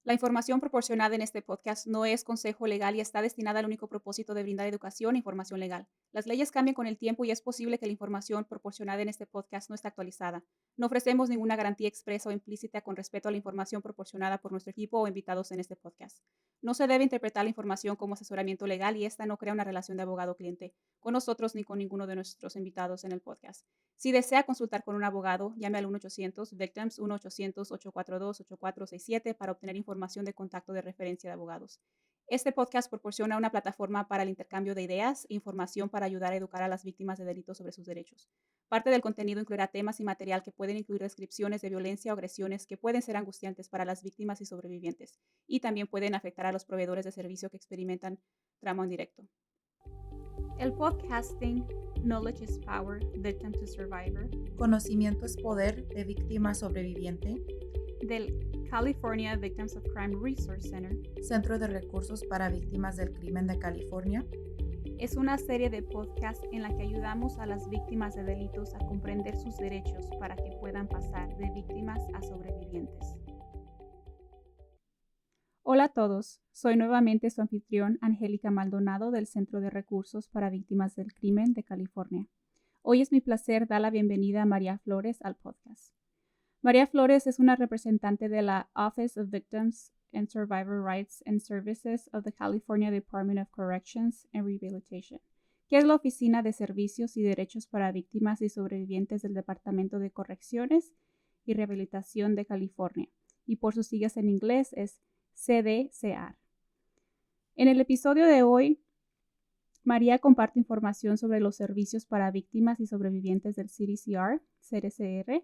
La información proporcionada en este podcast no es consejo legal y está destinada al único propósito de brindar educación e información legal. Las leyes cambian con el tiempo y es posible que la información proporcionada en este podcast no esté actualizada. No ofrecemos ninguna garantía expresa o implícita con respecto a la información proporcionada por nuestro equipo o invitados en este podcast. No se debe interpretar la información como asesoramiento legal y esta no crea una relación de abogado-cliente con nosotros ni con ninguno de nuestros invitados en el podcast. Si desea consultar con un abogado, llame al 1-800-VICTIMS, 1-800-842-8467 para obtener información de contacto de referencia de abogados. Este podcast proporciona una plataforma para el intercambio de ideas e información para ayudar a educar a las víctimas de delitos sobre sus derechos. Parte del contenido incluirá temas y material que pueden incluir descripciones de violencia o agresiones que pueden ser angustiantes para las víctimas y sobrevivientes, y también pueden afectar a los proveedores de servicio que experimentan trauma indirecto. El podcasting Knowledge is Power, Victim to Survivor, Conocimiento es poder de víctima sobreviviente, del California Victims of Crime Resource Center, Centro de Recursos para Víctimas del Crimen de California, es una serie de podcasts en la que ayudamos a las víctimas de delitos a comprender sus derechos para que puedan pasar de víctimas a sobrevivientes. Hola a todos, soy nuevamente su anfitrión Angélica Maldonado del Centro de Recursos para Víctimas del Crimen de California. Hoy es mi placer dar la bienvenida a María Flores al podcast. María Flores es una representante de la Office of Victims and Survivor Rights and Services of the California Department of Corrections and Rehabilitation, que es la Oficina de Servicios y Derechos para Víctimas y Sobrevivientes del Departamento de Correcciones y Rehabilitación de California, y por sus siglas en inglés es CDCR. En el episodio de hoy, María comparte información sobre los servicios para víctimas y sobrevivientes del CDCR,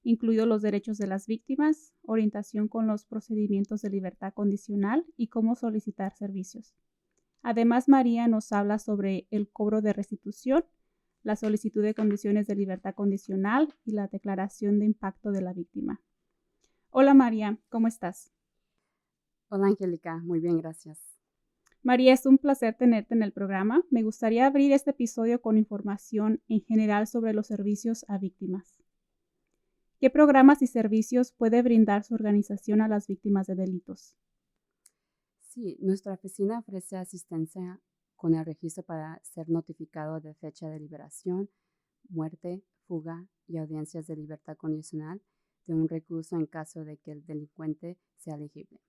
incluidos los derechos de las víctimas, orientación con los procedimientos de libertad condicional y cómo solicitar servicios. Además, María nos habla sobre el cobro de restitución, la solicitud de condiciones de libertad condicional y la declaración de impacto de la víctima. Hola María, ¿cómo estás? Hola Angélica, muy bien, gracias. María, es un placer tenerte en el programa. Me gustaría abrir este episodio con información en general sobre los servicios a víctimas. ¿Qué programas y servicios puede brindar su organización a las víctimas de delitos? Sí, nuestra oficina ofrece asistencia con el registro para ser notificado de fecha de liberación, muerte, fuga y audiencias de libertad condicional de un recluso en caso de que el delincuente sea elegible.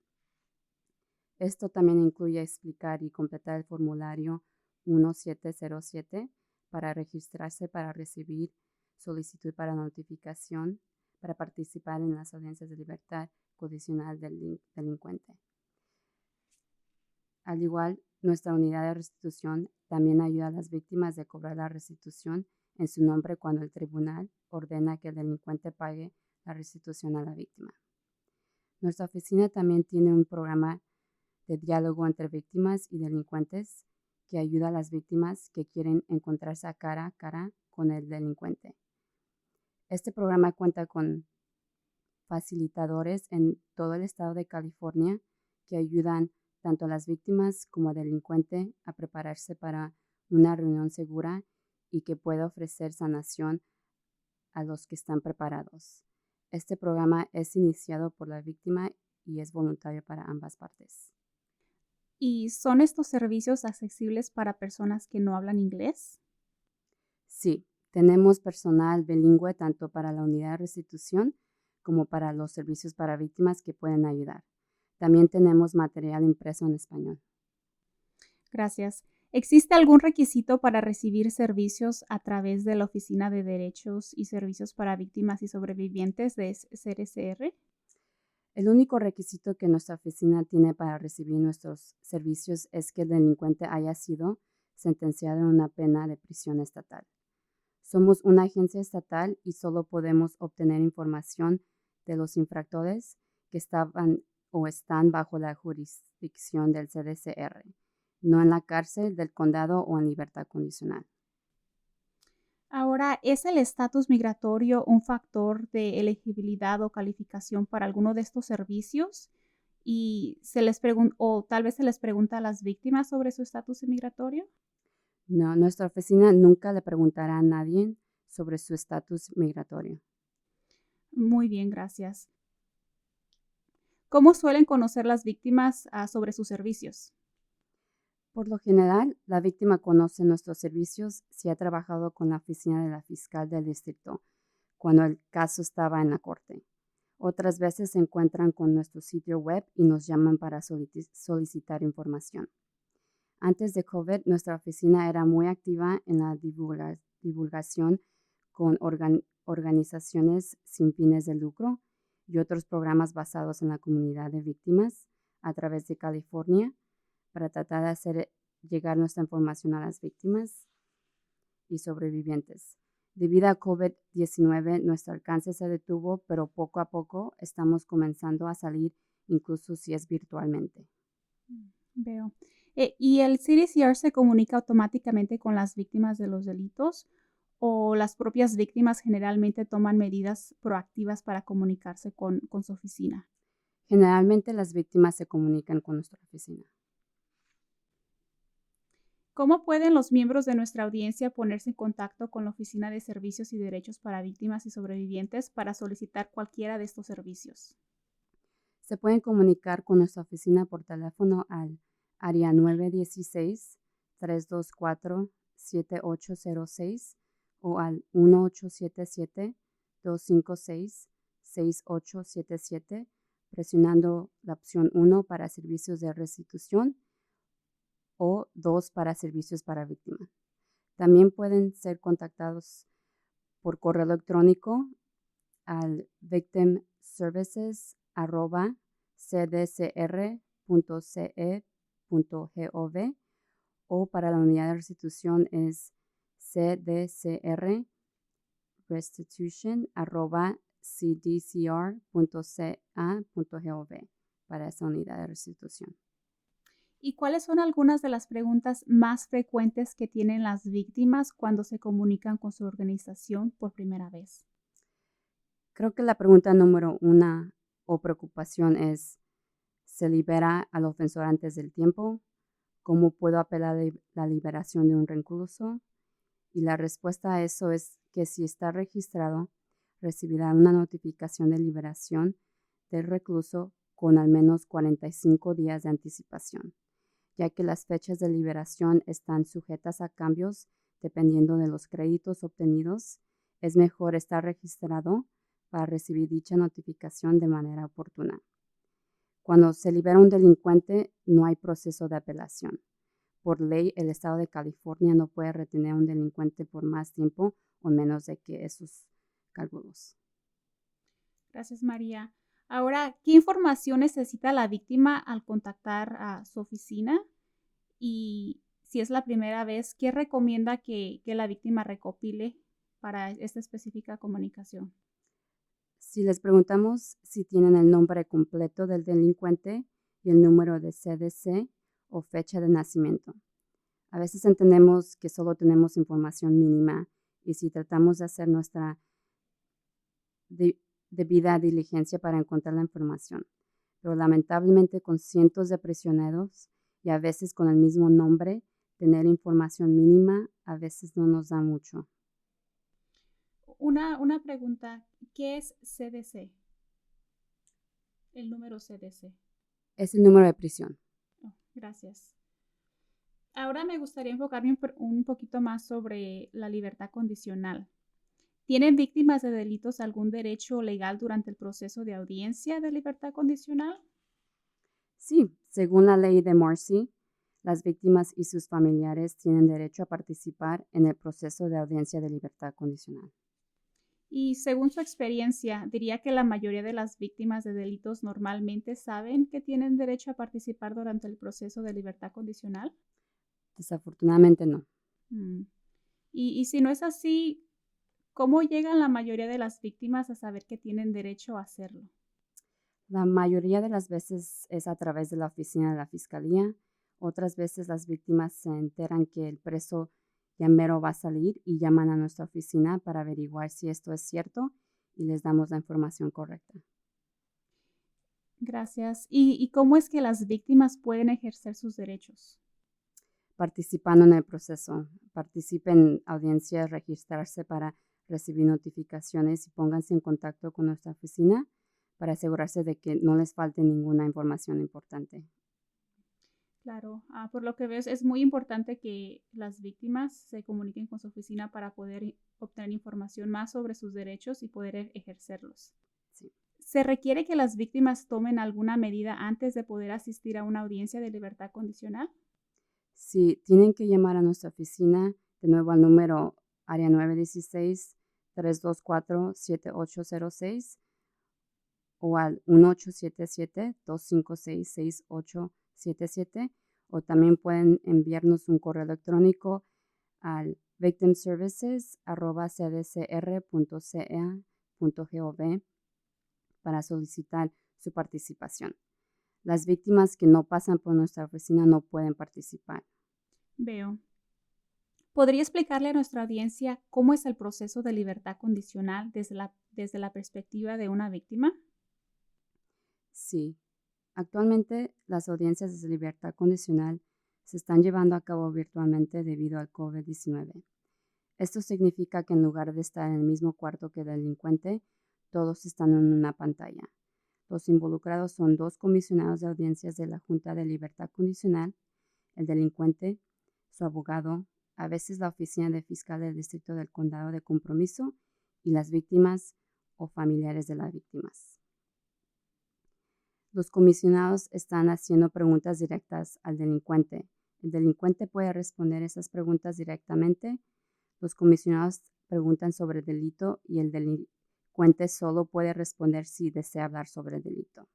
Esto también incluye explicar y completar el formulario 1707 para registrarse para recibir solicitud para notificación para participar en las audiencias de libertad condicional del delincuente. Al igual, nuestra unidad de restitución también ayuda a las víctimas de cobrar la restitución en su nombre cuando el tribunal ordena que el delincuente pague la restitución a la víctima. Nuestra oficina también tiene un programa de diálogo entre víctimas y delincuentes que ayuda a las víctimas que quieren encontrarse a cara con el delincuente. Este programa cuenta con facilitadores en todo el estado de California que ayudan tanto a las víctimas como al delincuente a prepararse para una reunión segura y que pueda ofrecer sanación a los que están preparados. Este programa es iniciado por la víctima y es voluntario para ambas partes. ¿Y son estos servicios accesibles para personas que no hablan inglés? Sí, tenemos personal bilingüe tanto para la unidad de restitución como para los servicios para víctimas que pueden ayudar. También tenemos material impreso en español. Gracias. ¿Existe algún requisito para recibir servicios a través de la Oficina de Derechos y Servicios para Víctimas y Sobrevivientes de CDCR? El único requisito que nuestra oficina tiene para recibir nuestros servicios es que el delincuente haya sido sentenciado en una pena de prisión estatal. Somos una agencia estatal y solo podemos obtener información de los infractores que estaban o están bajo la jurisdicción del CDCR, no en la cárcel del condado o en libertad condicional. Ahora, ¿es el estatus migratorio un factor de elegibilidad o calificación para alguno de estos servicios? Y o tal vez se les pregunta a las víctimas sobre su estatus migratorio. No, nuestra oficina nunca le preguntará a nadie sobre su estatus migratorio. Muy bien, gracias. ¿Cómo suelen conocer las víctimas sobre sus servicios? Por lo general, la víctima conoce nuestros servicios si ha trabajado con la oficina de la fiscal del distrito cuando el caso estaba en la corte. Otras veces se encuentran con nuestro sitio web y nos llaman para solicitar información. Antes de COVID, nuestra oficina era muy activa en la divulgación con organizaciones sin fines de lucro y otros programas basados en la comunidad de víctimas a través de California para tratar de hacer llegar nuestra información a las víctimas y sobrevivientes. Debido a COVID-19, nuestro alcance se detuvo, pero poco a poco estamos comenzando a salir, incluso si es virtualmente. Veo. ¿Y el CDCR se comunica automáticamente con las víctimas de los delitos o las propias víctimas generalmente toman medidas proactivas para comunicarse con su oficina? Generalmente las víctimas se comunican con nuestra oficina. ¿Cómo pueden los miembros de nuestra audiencia ponerse en contacto con la Oficina de Servicios y Derechos para Víctimas y Sobrevivientes para solicitar cualquiera de estos servicios? Se pueden comunicar con nuestra oficina por teléfono al área 916-324-7806 o al 1877-256-6877, presionando la opción 1 para servicios de restitución o 2 para servicios para víctimas. También pueden ser contactados por correo electrónico al victimservices@cdcr.ce.gov o para la unidad de restitución es cdcr.restitution@cdcr.ca.gov para esa unidad de restitución. ¿Y cuáles son algunas de las preguntas más frecuentes que tienen las víctimas cuando se comunican con su organización por primera vez? Creo que la pregunta número 1 o preocupación es, ¿se libera al ofensor antes del tiempo? ¿Cómo puedo apelar la liberación de un recluso? Y la respuesta a eso es que si está registrado, recibirá una notificación de liberación del recluso con al menos 45 días de anticipación, ya que las fechas de liberación están sujetas a cambios dependiendo de los créditos obtenidos. Es mejor estar registrado para recibir dicha notificación de manera oportuna. Cuando se libera un delincuente, no hay proceso de apelación. Por ley, el estado de California no puede retener a un delincuente por más tiempo o menos de que esos cálculos. Gracias, María. Ahora, ¿qué información necesita la víctima al contactar a su oficina? Y si es la primera vez, ¿qué recomienda que la víctima recopile para esta específica comunicación? Si les preguntamos si tienen el nombre completo del delincuente y el número de CDC o fecha de nacimiento. A veces entendemos que solo tenemos información mínima y si tratamos de hacer nuestra debida diligencia para encontrar la información. Pero lamentablemente con cientos de prisioneros y a veces con el mismo nombre, tener información mínima a veces no nos da mucho. Una pregunta, ¿qué es CDC? El número CDC. Es el número de prisión. Oh, gracias. Ahora me gustaría enfocarme un poquito más sobre la libertad condicional. ¿Tienen víctimas de delitos algún derecho legal durante el proceso de audiencia de libertad condicional? Sí, según la ley de Morsi, las víctimas y sus familiares tienen derecho a participar en el proceso de audiencia de libertad condicional. Y según su experiencia, diría que la mayoría de las víctimas de delitos normalmente saben que tienen derecho a participar durante el proceso de libertad condicional. Desafortunadamente no. Y si no es así, ¿cómo llegan la mayoría de las víctimas a saber que tienen derecho a hacerlo? La mayoría de las veces es a través de la oficina de la fiscalía. Otras veces las víctimas se enteran que el preso ya mero va a salir y llaman a nuestra oficina para averiguar si esto es cierto y les damos la información correcta. Gracias. ¿Y cómo es que las víctimas pueden ejercer sus derechos? Participando en el proceso. Participen en audiencias, registrarse para recibir notificaciones y pónganse en contacto con nuestra oficina para asegurarse de que no les falte ninguna información importante. Claro, por lo que veo, es muy importante que las víctimas se comuniquen con su oficina para poder obtener información más sobre sus derechos y poder ejercerlos. Sí. ¿Se requiere que las víctimas tomen alguna medida antes de poder asistir a una audiencia de libertad condicional? Sí, tienen que llamar a nuestra oficina de nuevo al número área 916-324-7806 o al 1877-256-6877 o también pueden enviarnos un correo electrónico al victimservices@cdcr.ca.gov para solicitar su participación. Las víctimas que no pasan por nuestra oficina no pueden participar. Veo. ¿Podría explicarle a nuestra audiencia cómo es el proceso de libertad condicional desde la perspectiva de una víctima? Sí, actualmente las audiencias de libertad condicional se están llevando a cabo virtualmente debido al COVID-19. Esto significa que en lugar de estar en el mismo cuarto que el delincuente, todos están en una pantalla. Los involucrados son dos comisionados de audiencias de la Junta de Libertad Condicional, el delincuente, su abogado, a veces la oficina de fiscal del distrito del condado de compromiso y las víctimas o familiares de las víctimas. Los comisionados están haciendo preguntas directas al delincuente. El delincuente puede responder esas preguntas directamente. Los comisionados preguntan sobre el delito y el delincuente solo puede responder si desea hablar sobre el delito.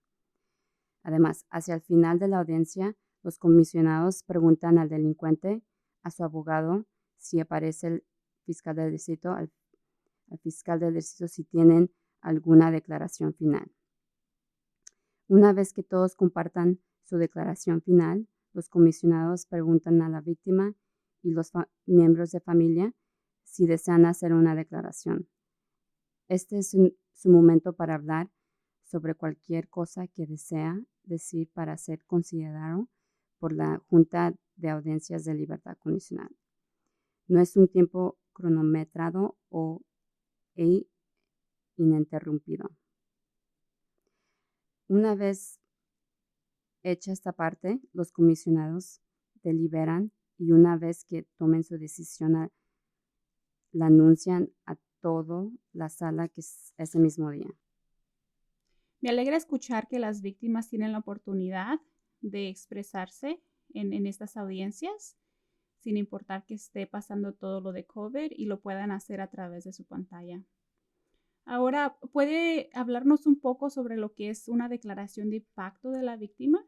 Además, hacia el final de la audiencia, los comisionados preguntan al delincuente, a su abogado, si aparece el fiscal del distrito, al fiscal del distrito si tienen alguna declaración final. Una vez que todos compartan su declaración final, los comisionados preguntan a la víctima y los miembros de familia si desean hacer una declaración. Este es su momento para hablar sobre cualquier cosa que desea decir para ser considerado por la Junta de Audiencias de Libertad Condicional. No es un tiempo cronometrado o ininterrumpido. Una vez hecha esta parte, los comisionados deliberan y una vez que tomen su decisión, la anuncian a toda la sala que es ese mismo día. Me alegra escuchar que las víctimas tienen la oportunidad de expresarse en estas audiencias, sin importar que esté pasando todo lo de COVID y lo puedan hacer a través de su pantalla. Ahora, ¿puede hablarnos un poco sobre lo que es una declaración de impacto de la víctima?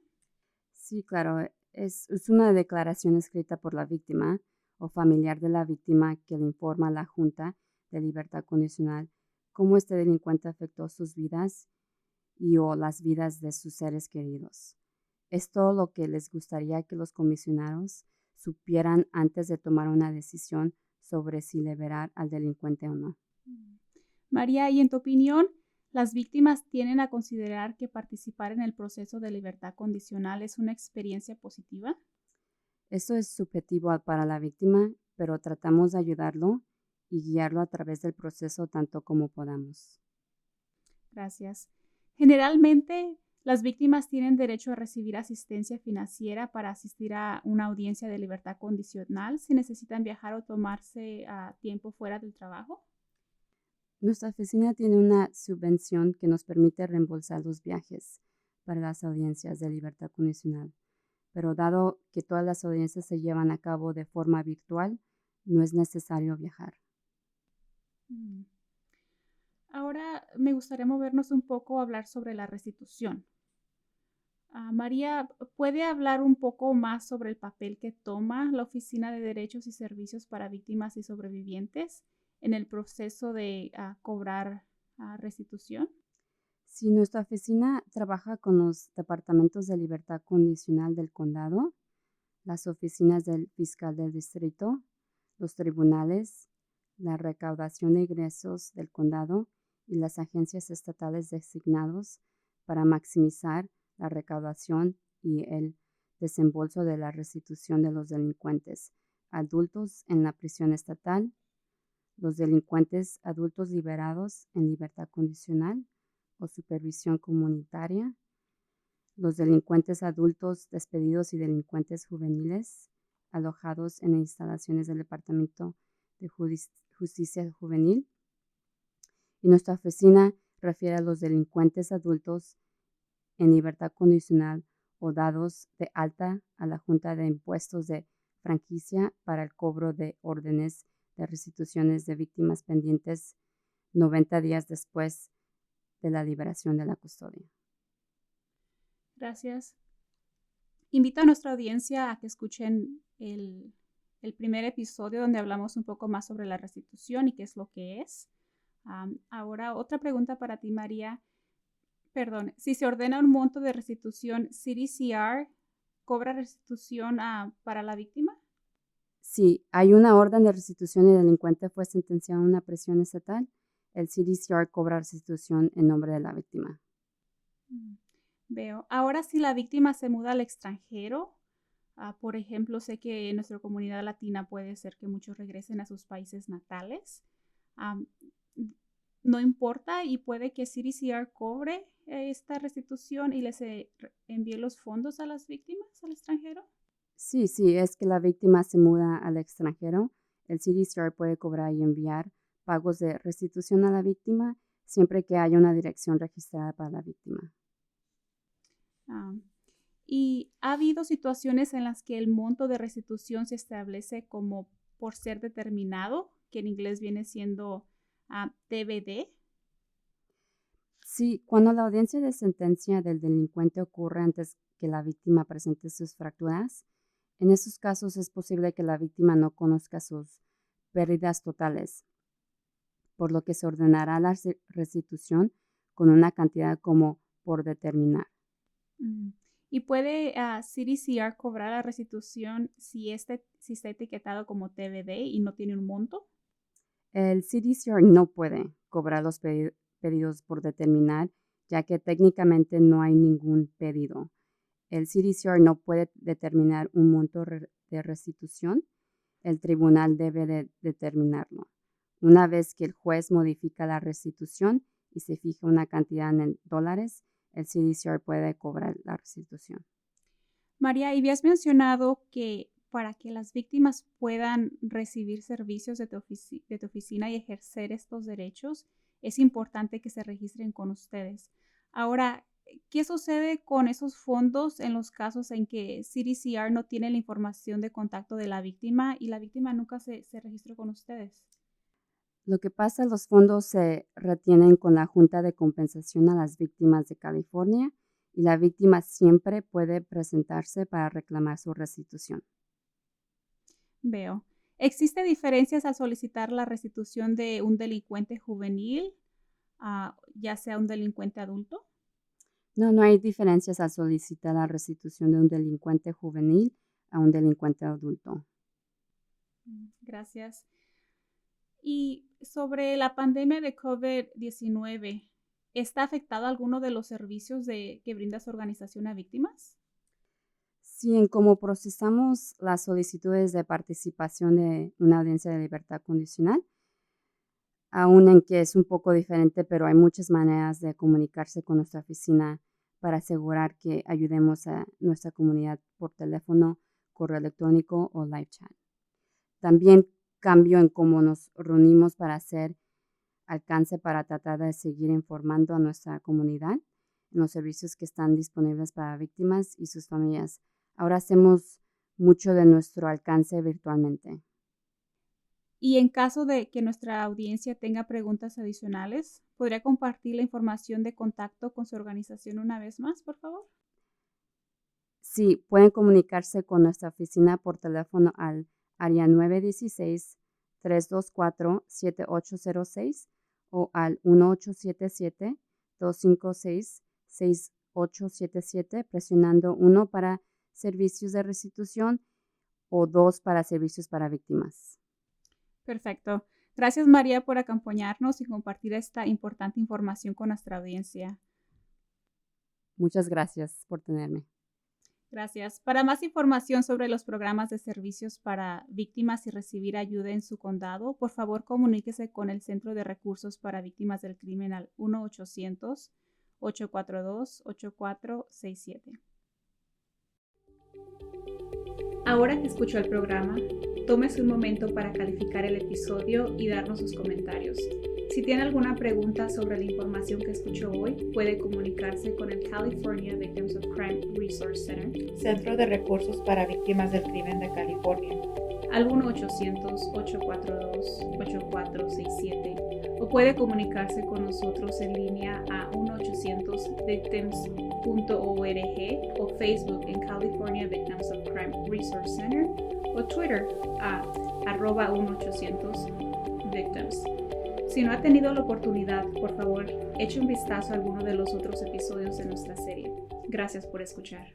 Sí, claro, es una declaración escrita por la víctima o familiar de la víctima que le informa a la Junta de Libertad Condicional cómo este delincuente afectó sus vidas y o las vidas de sus seres queridos. Es todo lo que les gustaría que los comisionados supieran antes de tomar una decisión sobre si liberar al delincuente o no. María, ¿y en tu opinión, las víctimas tienden a considerar que participar en el proceso de libertad condicional es una experiencia positiva? Esto es subjetivo para la víctima, pero tratamos de ayudarlo y guiarlo a través del proceso tanto como podamos. Gracias. Generalmente, las víctimas tienen derecho a recibir asistencia financiera para asistir a una audiencia de libertad condicional si necesitan viajar o tomarse tiempo fuera del trabajo. Nuestra oficina tiene una subvención que nos permite reembolsar los viajes para las audiencias de libertad condicional, pero dado que todas las audiencias se llevan a cabo de forma virtual, no es necesario viajar. Ahora me gustaría movernos un poco a hablar sobre la restitución. María, ¿puede hablar un poco más sobre el papel que toma la Oficina de Derechos y Servicios para Víctimas y Sobrevivientes en el proceso de cobrar restitución? Si nuestra oficina trabaja con los departamentos de libertad condicional del condado, las oficinas del fiscal del distrito, los tribunales, la recaudación de ingresos del condado y las agencias estatales designados para maximizar la recaudación y el desembolso de la restitución de los delincuentes adultos en la prisión estatal, los delincuentes adultos liberados en libertad condicional, o supervisión comunitaria, los delincuentes adultos despedidos y delincuentes juveniles alojados en instalaciones del Departamento de Justicia Juvenil. Y nuestra oficina refiere a los delincuentes adultos en libertad condicional o dados de alta a la Junta de Impuestos de Franquicia para el cobro de órdenes de restituciones de víctimas pendientes 90 días después de la liberación de la custodia. Gracias. Invito a nuestra audiencia a que escuchen el primer episodio donde hablamos un poco más sobre la restitución y qué es lo que es. Ahora, otra pregunta para ti, María. Perdón, si se ordena un monto de restitución, ¿CDCR cobra restitución para la víctima? Si hay una orden de restitución y el delincuente fue sentenciado a una prisión estatal, el CDCR cobra restitución en nombre de la víctima. Veo. Ahora, si la víctima se muda al extranjero, por ejemplo, sé que en nuestra comunidad latina puede ser que muchos regresen a sus países natales. No importa y puede que CDCR cobre esta restitución y les envíe los fondos a las víctimas al extranjero. Sí, es que la víctima se muda al extranjero, el CDCR puede cobrar y enviar pagos de restitución a la víctima siempre que haya una dirección registrada para la víctima. Y ha habido situaciones en las que el monto de restitución se establece como por ser determinado, que en inglés viene siendo TBD. Sí, cuando la audiencia de sentencia del delincuente ocurre antes que la víctima presente sus fracturas, en esos casos es posible que la víctima no conozca sus pérdidas totales, por lo que se ordenará la restitución con una cantidad como por determinar. ¿Y puede CDCR cobrar la restitución si está etiquetado como TBD y no tiene un monto? El CDCR no puede cobrar los pedidos por determinar, ya que técnicamente no hay ningún pedido. El CDCR no puede determinar un monto de restitución. El tribunal debe de determinarlo. Una vez que el juez modifica la restitución y se fija una cantidad en dólares, el CDCR puede cobrar la restitución. María, y habías mencionado que para que las víctimas puedan recibir servicios de tu oficina y ejercer estos derechos, es importante que se registren con ustedes. Ahora, ¿qué sucede con esos fondos en los casos en que CDCR no tiene la información de contacto de la víctima y la víctima nunca se registró con ustedes? Lo que pasa, los fondos se retienen con la Junta de Compensación a las Víctimas de California y la víctima siempre puede presentarse para reclamar su restitución. Veo. ¿Existe diferencias al solicitar la restitución de un delincuente juvenil, ya sea un delincuente adulto? No hay diferencias al solicitar la restitución de un delincuente juvenil a un delincuente adulto. Gracias. Y sobre la pandemia de COVID-19, ¿está afectado alguno de los servicios que brinda su organización a víctimas? Sí, en cómo procesamos las solicitudes de participación de una audiencia de libertad condicional, aún en que es un poco diferente, pero hay muchas maneras de comunicarse con nuestra oficina para asegurar que ayudemos a nuestra comunidad por teléfono, correo electrónico o live chat. También cambio en cómo nos reunimos para hacer alcance para tratar de seguir informando a nuestra comunidad en los servicios que están disponibles para víctimas y sus familias. Ahora hacemos mucho de nuestro alcance virtualmente. Y en caso de que nuestra audiencia tenga preguntas adicionales, ¿podría compartir la información de contacto con su organización una vez más, por favor? Sí, pueden comunicarse con nuestra oficina por teléfono al área 916-324-7806 o al 1877-256-6877, presionando 1 para servicios de restitución o 2 para servicios para víctimas. Perfecto. Gracias, María, por acompañarnos y compartir esta importante información con nuestra audiencia. Muchas gracias por tenerme. Gracias. Para más información sobre los programas de servicios para víctimas y recibir ayuda en su condado, por favor comuníquese con el Centro de Recursos para Víctimas del Crimen al 1-800 842-8467. Ahora que escuchó el programa, tómese un momento para calificar el episodio y darnos sus comentarios. Si tiene alguna pregunta sobre la información que escuchó hoy, puede comunicarse con el California Victims of Crime Resource Center, Centro de Recursos para Víctimas del Crimen de California, al 1-800-842-8467, o puede comunicarse con nosotros en línea a 1-800-victims.org o Facebook en California Victims of Crime Resource Center o Twitter a @1800victims. Si no ha tenido la oportunidad, por favor, eche un vistazo a alguno de los otros episodios de nuestra serie. Gracias por escuchar.